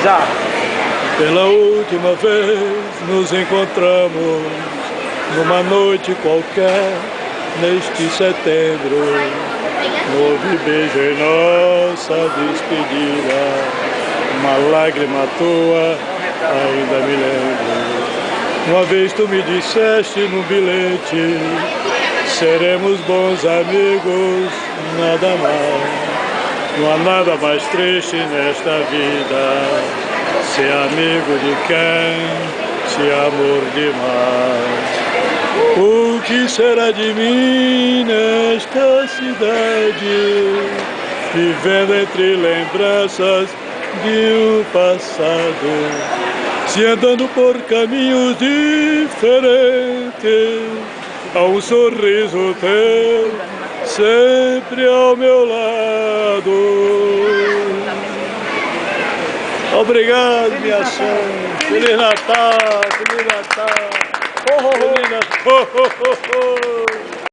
Já. Pela última vez nos encontramos numa noite qualquer neste setembro. Houve beijo em nossa despedida, uma lágrima tua ainda me lembro. Uma vez tu me disseste num bilhete, seremos bons amigos, nada mais. Não há nada mais triste nesta vida, ser amigo de quem se amor demais. O que será de mim nesta cidade, vivendo entre lembranças de um passado, se andando por caminhos diferentes, há um sorriso teu sempre ao meu lado. Obrigado, minha chama. Feliz Natal, Feliz Natal. Feliz Natal.